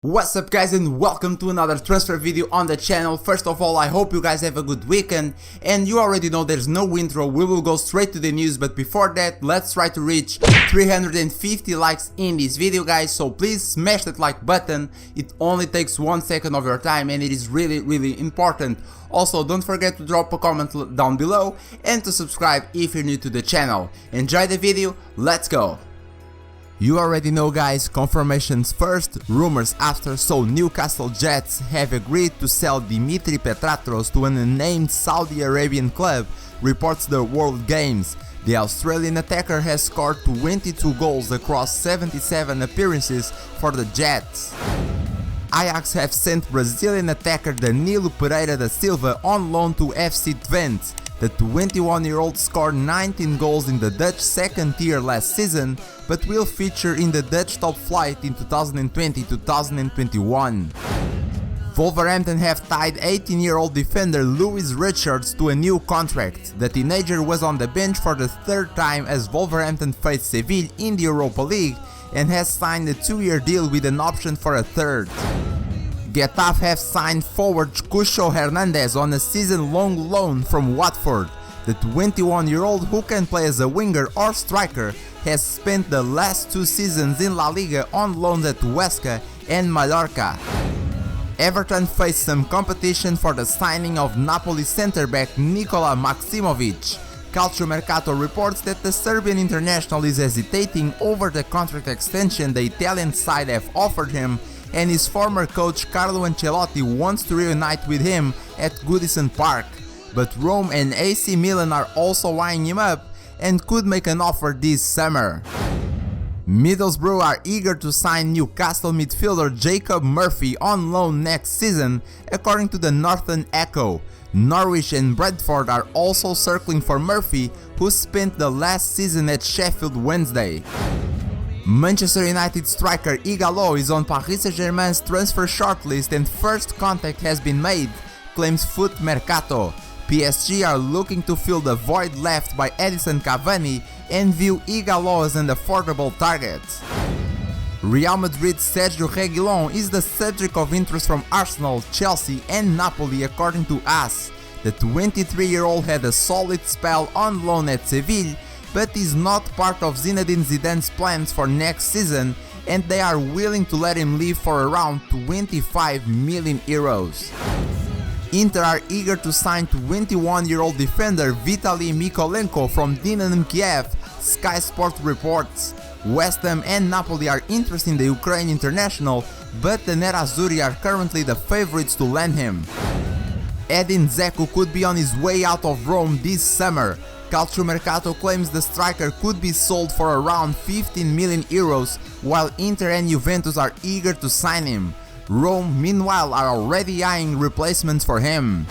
What's up guys, and welcome to another transfer video on the channel. First of all, I hope you guys have a good weekend, and you already know there's no intro, we will go straight to the news. But before that, let's try to reach 350 likes in this video guys, so please smash that like button. It only takes 1 second of your time and it is really important. Also, don't forget to drop a comment down below and to subscribe if you're new to the channel. Enjoy the video, let's go! You already know guys, confirmations first, rumors after. So Newcastle Jets have agreed to sell Dimitri Petratros to an unnamed Saudi Arabian club, reports the World Games. The Australian attacker has scored 22 goals across 77 appearances for the Jets. Ajax have sent Brazilian attacker Danilo Pereira da Silva on loan to FC Twente. The 21-year-old scored 19 goals in the Dutch second tier last season, but will feature in the Dutch top flight in 2020-2021. Wolverhampton have tied 18-year-old defender Louis Richards to a new contract. The teenager was on the bench for the third time as Wolverhampton faced Seville in the Europa League and has signed a 2-year deal with an option for a third. Getafe have signed forward Cucho Hernandez on a season-long loan from Watford. The 21-year-old, who can play as a winger or striker, has spent the last 2 seasons in La Liga on loans at Huesca and Mallorca. Everton face some competition for the signing of Napoli centre-back Nikola Maksimovic. Calciomercato reports that the Serbian international is hesitating over the contract extension the Italian side have offered him, and his former coach Carlo Ancelotti wants to reunite with him at Goodison Park. But Rome and AC Milan are also eyeing him up and could make an offer this summer. Middlesbrough are eager to sign Newcastle midfielder Jacob Murphy on loan next season, according to the Northern Echo. Norwich and Bradford are also circling for Murphy, who spent the last season at Sheffield Wednesday. Manchester United striker Ighalo is on Paris Saint-Germain's transfer shortlist and first contact has been made, claims Foot Mercato. PSG are looking to fill the void left by Edison Cavani and view Ighalo as an affordable target. Real Madrid's Sergio Reguilon is the subject of interest from Arsenal, Chelsea and Napoli, according to AS. The 23-year-old had a solid spell on loan at Seville, but is not part of Zinedine Zidane's plans for next season, and they are willing to let him leave for around 25 million euros. Inter are eager to sign 21-year-old defender Vitaly Mykolenko from Dynamo Kiev, Sky Sport reports. West Ham and Napoli are interested in the Ukrainian international, but the Nerazzurri are currently the favorites to lend him. Edin Dzeko could be on his way out of Rome this summer. Calciomercato claims the striker could be sold for around 15 million euros, while Inter and Juventus are eager to sign him. Rome, meanwhile, are already eyeing replacements for him.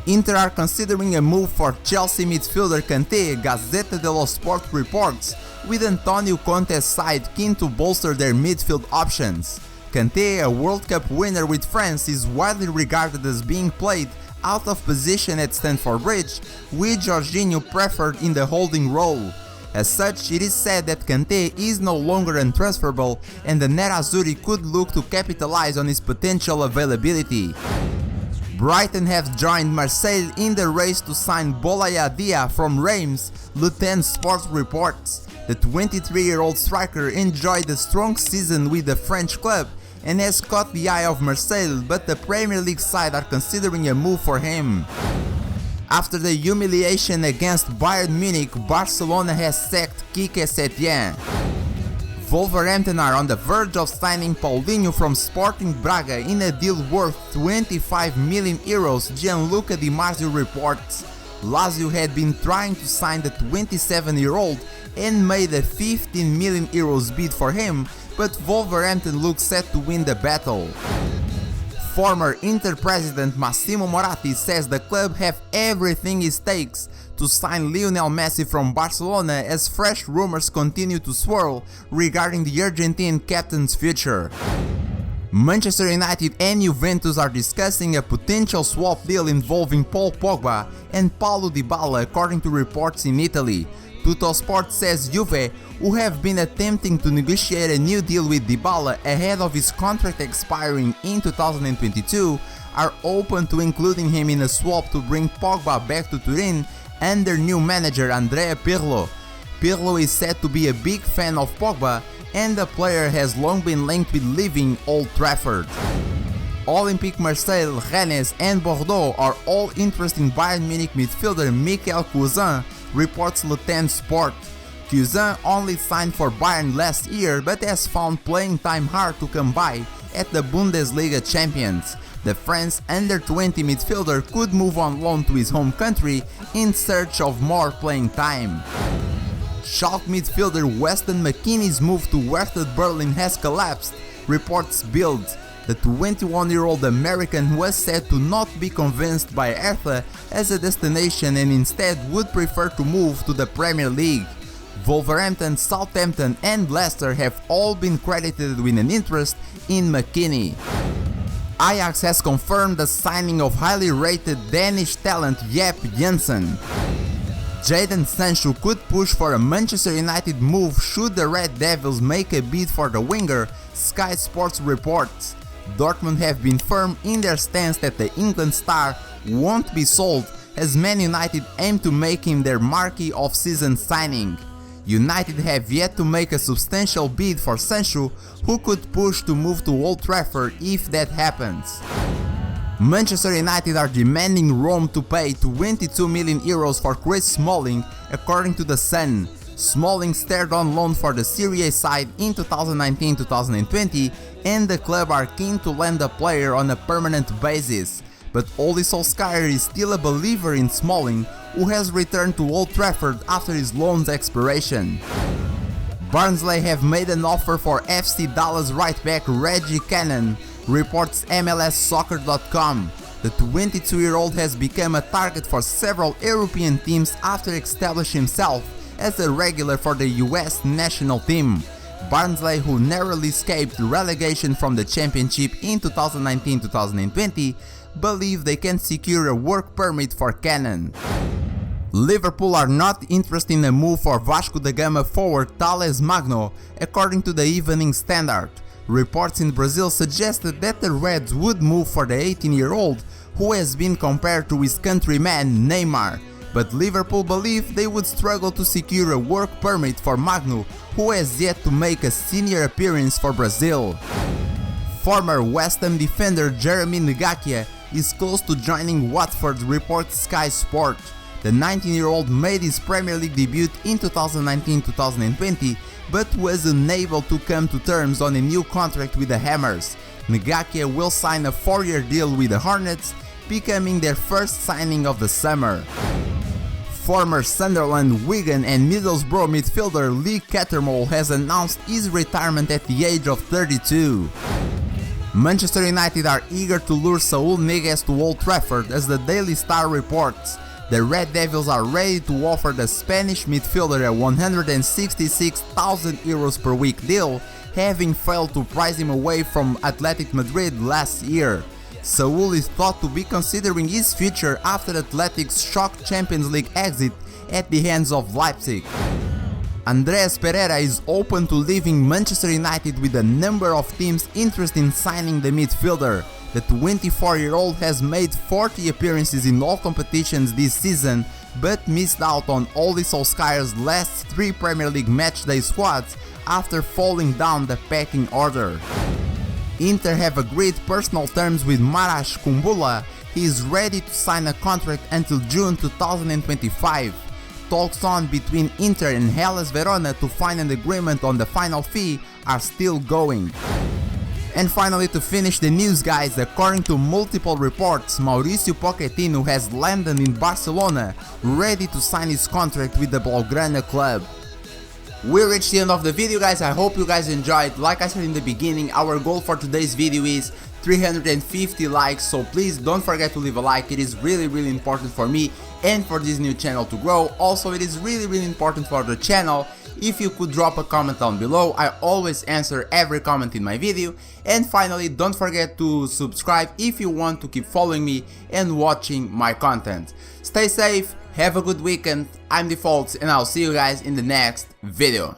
Inter are considering a move for Chelsea midfielder Kanté, Gazzetta dello Sport reports, with Antonio Conte's side keen to bolster their midfield options. Kanté, a World Cup winner with France, is widely regarded as being played out of position at Stamford Bridge, with Jorginho preferred in the holding role. As such, it is said that Kanté is no longer untransferable and the Nerazzurri could look to capitalize on his potential availability. Brighton have joined Marseille in the race to sign Boulaye Dia from Reims, Le Temps Sports reports. The 23-year-old striker enjoyed a strong season with the French club and has caught the eye of Marseille, but the Premier League side are considering a move for him. After the humiliation against Bayern Munich, Barcelona has sacked Quique Setien. Wolverhampton are on the verge of signing Paulinho from Sporting Braga in a deal worth 25 million euros, Gianluca Di Marzio reports. Lazio had been trying to sign the 27-year-old and made a 15 million euros bid for him, but Wolverhampton looks set to win the battle. Former Inter president Massimo Moratti says the club have everything it takes to sign Lionel Messi from Barcelona as fresh rumors continue to swirl regarding the Argentine captain's future. Manchester United and Juventus are discussing a potential swap deal involving Paul Pogba and Paulo Dybala, according to reports in Italy. Tuttosport says Juve, who have been attempting to negotiate a new deal with Dybala ahead of his contract expiring in 2022, are open to including him in a swap to bring Pogba back to Turin under new manager Andrea Pirlo. Pirlo is said to be a big fan of Pogba, and the player has long been linked with leaving Old Trafford. Olympique Marseille, Rennes and Bordeaux are all interested in Bayern Munich midfielder Michael Cousin, reports Le Temps Sport. Cousin only signed for Bayern last year but has found playing time hard to come by at the Bundesliga champions. The France under-20 midfielder could move on loan to his home country in search of more playing time. Schalke midfielder Weston McKennie's move to Werder Berlin has collapsed, reports Bild. The 21-year-old American was said to not be convinced by Hertha as a destination and instead would prefer to move to the Premier League. Wolverhampton, Southampton and Leicester have all been credited with an interest in McKennie. Ajax has confirmed the signing of highly rated Danish talent Jaap Jensen. Jadon Sancho could push for a Manchester United move should the Red Devils make a bid for the winger, Sky Sports reports. Dortmund have been firm in their stance that the England star won't be sold, as Man United aim to make him their marquee off-season signing. United have yet to make a substantial bid for Sancho, who could push to move to Old Trafford if that happens. Manchester United are demanding Rome to pay 22 million euros for Chris Smalling, according to The Sun. Smalling started on loan for the Serie A side in 2019-2020, and the club are keen to lend the player on a permanent basis. But Ole Solskjaer is still a believer in Smalling, who has returned to Old Trafford after his loan's expiration. Barnsley have made an offer for FC Dallas right back Reggie Cannon, reports MLSsoccer.com. The 22-year-old has become a target for several European teams after establishing himself as a regular for the US national team. Barnsley, who narrowly escaped relegation from the Championship in 2019-2020, believe they can secure a work permit for Cannon. Liverpool are not interested in a move for Vasco da Gama forward Thales Magno, according to the Evening Standard. Reports in Brazil suggested that the Reds would move for the 18-year-old, who has been compared to his countryman Neymar, but Liverpool believe they would struggle to secure a work permit for Magno, who has yet to make a senior appearance for Brazil. Former West Ham defender Jeremy Niguez is close to joining Watford, reports Sky Sport. The 19-year-old made his Premier League debut in 2019-2020, but was unable to come to terms on a new contract with the Hammers. Niguez will sign a 4-year deal with the Hornets, becoming their first signing of the summer. Former Sunderland, Wigan and Middlesbrough midfielder Lee Cattermole has announced his retirement at the age of 32. Manchester United are eager to lure Saul Niguez to Old Trafford, as the Daily Star reports. The Red Devils are ready to offer the Spanish midfielder a 166,000 euros per week deal, having failed to price him away from Athletic Madrid last year. Saul is thought to be considering his future after Athletic's shock Champions League exit at the hands of Leipzig. Andreas Pereira is open to leaving Manchester United, with a number of teams interested in signing the midfielder. The 24-year-old has made 40 appearances in all competitions this season, but missed out on Ole Solskjaer's last 3 Premier League matchday squads after falling down the pecking order. Inter have agreed personal terms with Marash Kumbula. He is ready to sign a contract until June 2025. Talks on between Inter and Hellas Verona to find an agreement on the final fee are still going. And finally, to finish the news, guys, according to multiple reports, Mauricio Pochettino has landed in Barcelona, ready to sign his contract with the Blaugrana club. We reached the end of the video, guys. I hope you guys enjoyed. Like I said in the beginning, our goal for today's video is 350 likes, so please don't forget to leave a like. It is really important for me and for this new channel to grow. Also, it is really important for the channel if you could drop a comment down below. I always answer every comment in my video. And finally, don't forget to subscribe if you want to keep following me and watching my content. Stay safe, have a good weekend, I'm Defaults and I'll see you guys in the next video.